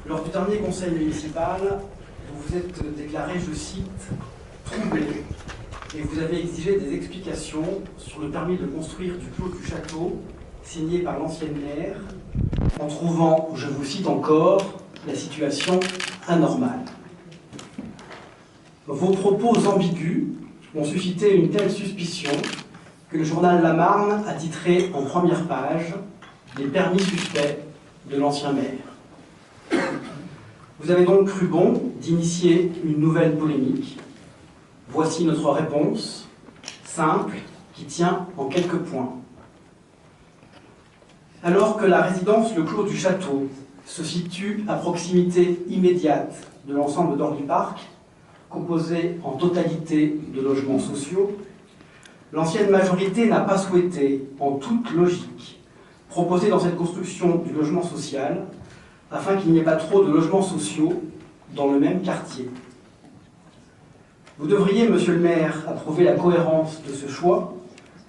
Lors du dernier conseil municipal, vous vous êtes déclaré, je cite, troublé, et vous avez exigé des explications sur le permis de construire du Clos du Château, signé par l'ancienne maire, en trouvant, je vous cite encore, la situation anormale. Vos propos ambigus ont suscité une telle suspicion que le journal La Marne a titré en première page « Les permis suspects de l'ancien maire ». Vous avez donc cru bon d'initier une nouvelle polémique. Voici notre réponse, simple, qui tient en quelques points. Alors que la résidence Le Clos du Château se situe à proximité immédiate de l'ensemble d'Orly Park, composé en totalité de logements sociaux, l'ancienne majorité n'a pas souhaité, en toute logique, proposer dans cette construction du logement social afin qu'il n'y ait pas trop de logements sociaux dans le même quartier. Vous devriez, monsieur le maire, approuver la cohérence de ce choix,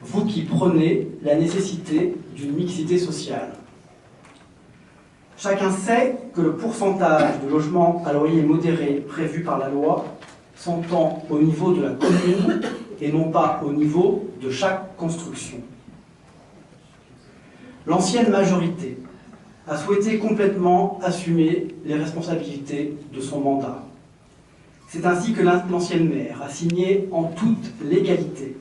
vous qui prônez la nécessité d'une mixité sociale. Chacun sait que le pourcentage de logements à loyer modéré prévu par la loi s'entend au niveau de la commune et non pas au niveau de chaque construction. L'ancienne majorité a souhaité complètement assumer les responsabilités de son mandat. C'est ainsi que l'ancienne maire a signé en toute légalité,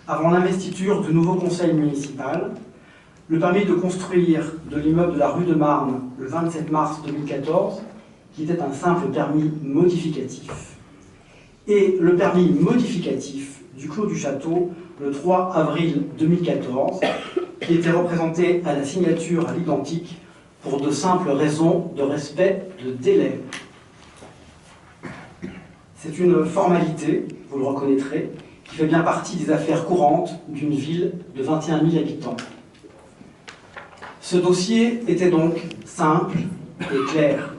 avant l'investiture du nouveau conseil municipal, le permis de construire de l'immeuble de la rue de Marne le 27 mars 2014, qui était un simple permis modificatif, et le permis modificatif du Clos du Château le 3 avril 2014, qui était représenté à la signature à l'identique pour de simples raisons de respect de délai. C'est une formalité, vous le reconnaîtrez, qui fait bien partie des affaires courantes d'une ville de 21 000 habitants. Ce dossier était donc simple et clair.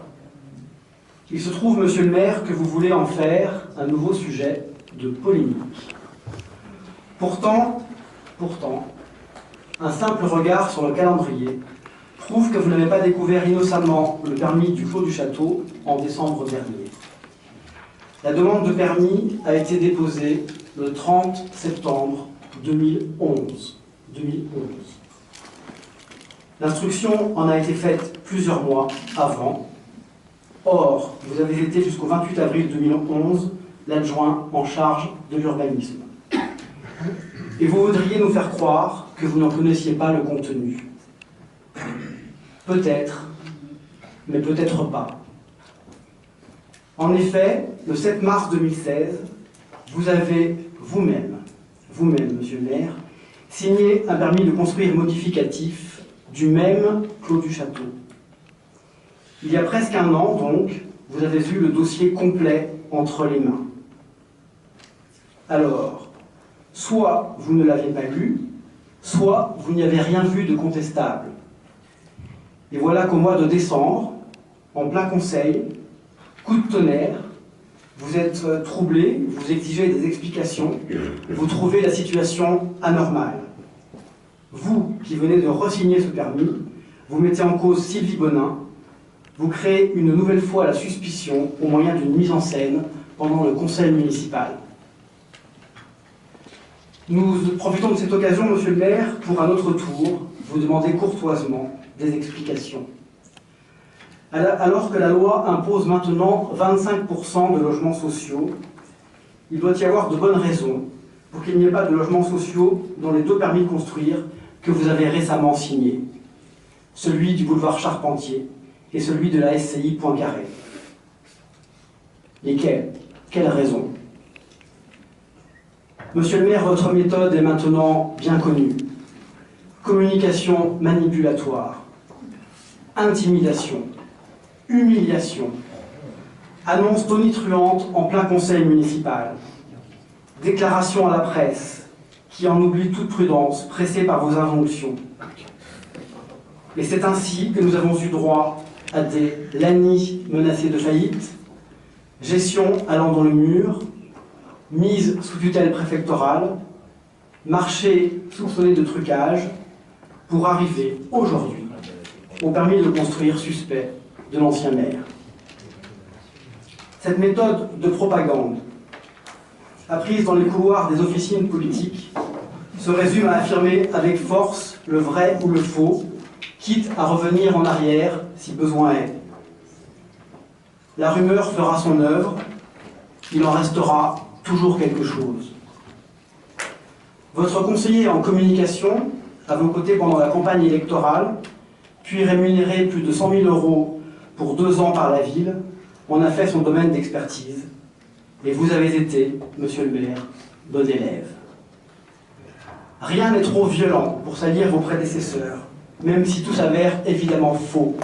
Il se trouve, monsieur le maire, que vous voulez en faire un nouveau sujet de polémique. Pourtant, un simple regard sur le calendrier prouve que vous n'avez pas découvert innocemment le permis du Clos du Château en décembre dernier. La demande de permis a été déposée le 30 septembre 2011. L'instruction en a été faite plusieurs mois avant. Or, vous avez été jusqu'au 28 avril 2011 l'adjoint en charge de l'urbanisme. Et vous voudriez nous faire croire que vous n'en connaissiez pas le contenu. Peut-être, mais peut-être pas. En effet, le 7 mars 2016, vous avez vous-même, monsieur le maire, signé un permis de construire modificatif du même Clos du Château. Il y a presque un an, donc, vous avez eu le dossier complet entre les mains. Alors, soit vous ne l'avez pas lu, soit vous n'y avez rien vu de contestable. Et voilà qu'au mois de décembre, en plein conseil, coup de tonnerre, vous êtes troublé, vous exigez des explications, vous trouvez la situation anormale. Vous, qui venez de re-signer ce permis, vous mettez en cause Sylvie Bonin, vous créez une nouvelle fois la suspicion au moyen d'une mise en scène pendant le conseil municipal. Nous profitons de cette occasion, monsieur le maire, pour à notre tour vous demander courtoisement des explications. Alors que la loi impose maintenant 25% de logements sociaux, il doit y avoir de bonnes raisons pour qu'il n'y ait pas de logements sociaux dans les deux permis de construire que vous avez récemment signés, celui du boulevard Charpentier et celui de la SCI Poincaré. Lesquels? Quelles raisons? Monsieur le maire, votre méthode est maintenant bien connue. Communication manipulatoire, intimidation, humiliation, annonce tonitruante en plein conseil municipal, déclaration à la presse qui en oublie toute prudence, pressée par vos injonctions. Et c'est ainsi que nous avons eu droit à des LANI menacés de faillite, gestion allant dans le mur, mise sous tutelle préfectorale, marché soupçonné de trucage, pour arriver aujourd'hui au permis de construire suspect de l'ancien maire. Cette méthode de propagande, apprise dans les couloirs des officines politiques, se résume à affirmer avec force le vrai ou le faux, quitte à revenir en arrière si besoin est. La rumeur fera son œuvre, il en restera toujours quelque chose. Votre conseiller en communication, à vos côtés pendant la campagne électorale, puis rémunéré plus de 100 000 € pour 2 ans par la ville, en a fait son domaine d'expertise. Et vous avez été, monsieur le maire, bon élève. Rien n'est trop violent pour salir vos prédécesseurs, même si tout s'avère évidemment faux.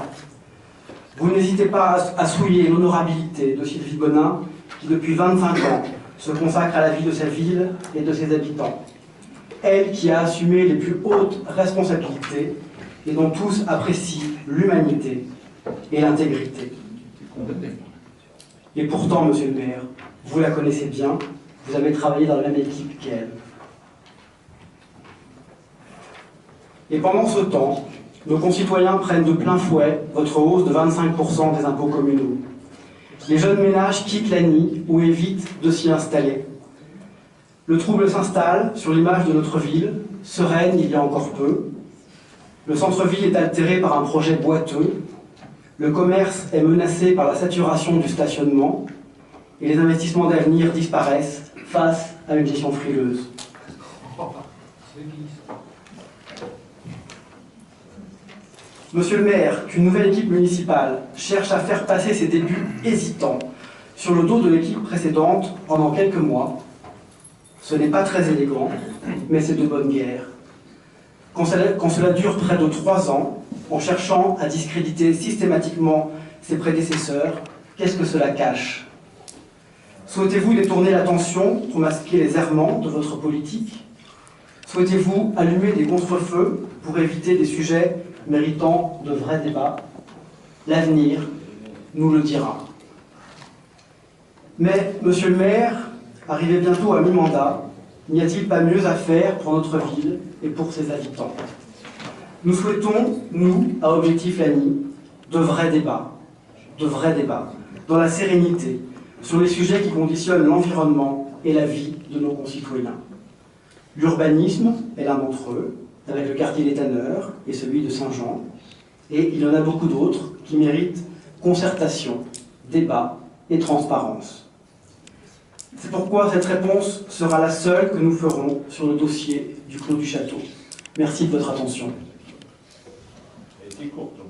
Vous n'hésitez pas à souiller l'honorabilité de Sylvie Bonin, qui depuis 25 ans se consacre à la vie de sa ville et de ses habitants. Elle qui a assumé les plus hautes responsabilités et dont tous apprécient l'humanité et l'intégrité. Et pourtant, monsieur le maire, vous la connaissez bien, vous avez travaillé dans la même équipe qu'elle. Et pendant ce temps, nos concitoyens prennent de plein fouet votre hausse de 25% des impôts communaux. Les jeunes ménages quittent l'ANI ou évitent de s'y installer. Le trouble s'installe sur l'image de notre ville, sereine il y a encore peu. Le centre-ville est altéré par un projet boiteux. Le commerce est menacé par la saturation du stationnement. Et les investissements d'avenir disparaissent face à une gestion frileuse. Monsieur le maire, qu'une nouvelle équipe municipale cherche à faire passer ses débuts hésitants sur le dos de l'équipe précédente pendant quelques mois, ce n'est pas très élégant, mais c'est de bonne guerre. Quand cela dure près de 3 ans, en cherchant à discréditer systématiquement ses prédécesseurs, qu'est-ce que cela cache? Souhaitez-vous détourner l'attention pour masquer les errements de votre politique? Souhaitez-vous allumer des contre-feux pour éviter des sujets méritant de vrais débats? L'avenir nous le dira. Mais, monsieur le maire, arrivé bientôt à mi-mandat, n'y a-t-il pas mieux à faire pour notre ville et pour ses habitants? Nous souhaitons, nous, à Objectif Lagny, de vrais débats, dans la sérénité, sur les sujets qui conditionnent l'environnement et la vie de nos concitoyens. L'urbanisme est l'un d'entre eux, avec le quartier des Tanneurs et celui de Saint-Jean, et il y en a beaucoup d'autres qui méritent concertation, débat et transparence. C'est pourquoi cette réponse sera la seule que nous ferons sur le dossier du Clos du Château. Merci de votre attention. Elle était courte.